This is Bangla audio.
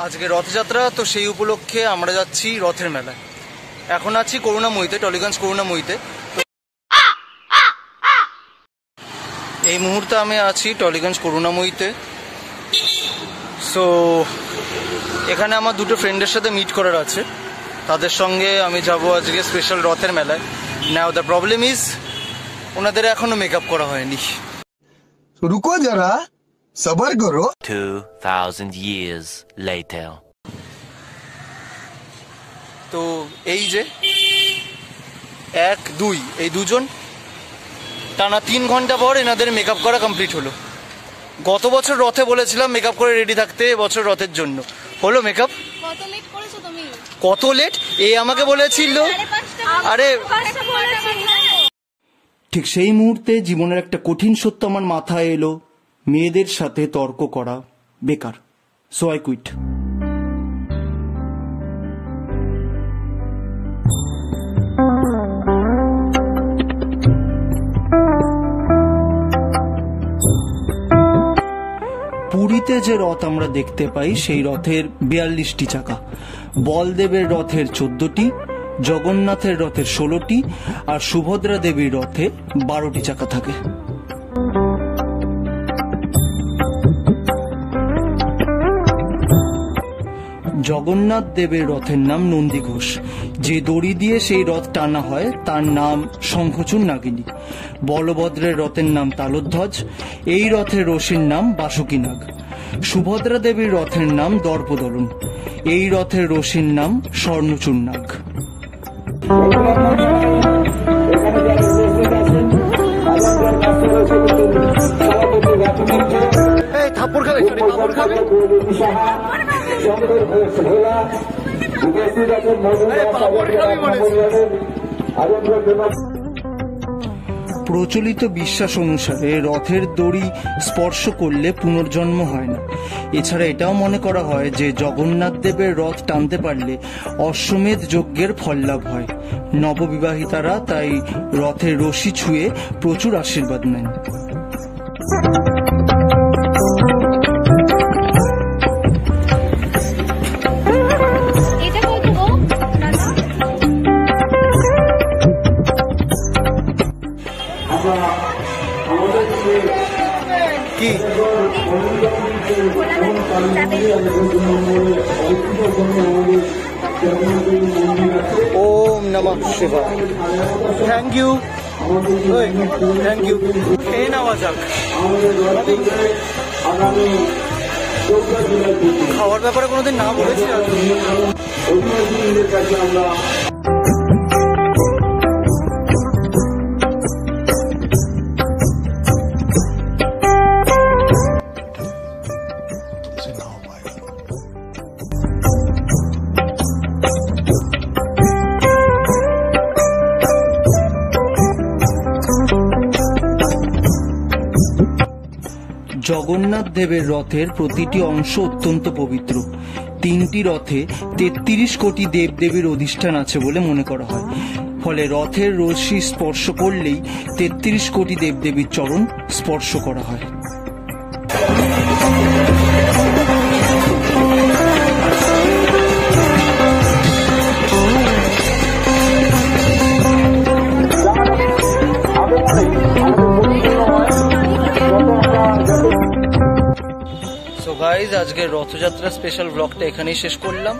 আজকে রথযাত্রা, তো সেই উপলক্ষে আমরা যাচ্ছি রথের মেলায়। এখন আছি করুণাময়ীতে, টলিগঞ্জ করুণাময়ীতে। এই মুহূর্তে আমি আছি টলিগঞ্জ করুণাময়ীতে। সো এখানে আমার দুটো ফ্রেন্ডের সাথে মিট করার আছে, তাদের সঙ্গে আমি যাব আজকে স্পেশাল রথের মেলায়। নাও দ্য প্রবলেম ইজ ওনাদের এখনো মেকআপ করা হয়নি। রুকো যারা, সবার করো। 2000 years later. তো এই যে 1 2 এই দুজন টানা 3 ঘন্টা পর এনাদের মেকআপ করা কমপ্লিট হলো। গত বছর রথে বলেছিলাম মেকআপ করে রেডি থাকতে, এবছর রথের জন্য হলো মেকআপ। কত লেট করেছো তুমি? কত লেট? এই আমাকে বলেছিল। আরে ঠিক সেই মুহূর্তে জীবনের একটা কঠিন সত্য আমার মাথায় এলো, মেয়েদের সাথে তর্ক করা বেকার। So I quit. পুরীতে যে রথ আমরা দেখতে পাই সেই রথের 42টি চাকা, বলদেবের রথের 14টি, জগন্নাথের রথের 16টি আর সুভদ্রা দেবীর রথে 12টি চাকা থাকে। জগন্নাথ দেবের রথের নাম নন্দীঘোষ। যে দড়ি দিয়ে সেই রথ টানা হয় তার নাম শঙ্খচূড় নাগিনী। বলভদ্রের রথের নাম তালধ্বজ। এই রথের রশির নাম বাসুকীনাগ। সুভদ্রা দেবীর রথের নাম দর্পদলন। এই রথের রশির নাম স্বর্ণচূড় নাগ। প্রচলিত বিশ্বাস অনুসারে রথের দড়ি স্পর্শ করলে পুনর্জন্ম হয় না। এছাড়া এটাও মনে করা হয় যে জগন্নাথ দেবের রথ টানতে পারলে অশ্বমেধ যজ্ঞের ফল লাভ হয়। নববিবাহিতারা তাই রথের রশি ছুঁয়ে প্রচুর আশীর্বাদ নেন। কি ওম নমঃ শিবায়। Thank you, thank you. খেয়ে নেওয়া যাক। খাওয়ার ব্যাপারে কোনোদিন না বলেছি। জগন্নাথ দেবের রথের প্রতিটি অংশ অত্যন্ত পবিত্র। 3টি রথে 33 কোটি দেবদেবীর অধিষ্ঠান আছে বলে মনে করা হয়। ফলে রথের রশি স্পর্শ করলেই 33 কোটি দেবদেবীর চরণ স্পর্শ করা হয়। সো গাইজ, আজকের রথযাত্রা স্পেশাল ব্লগটা এখানেই শেষ করলাম।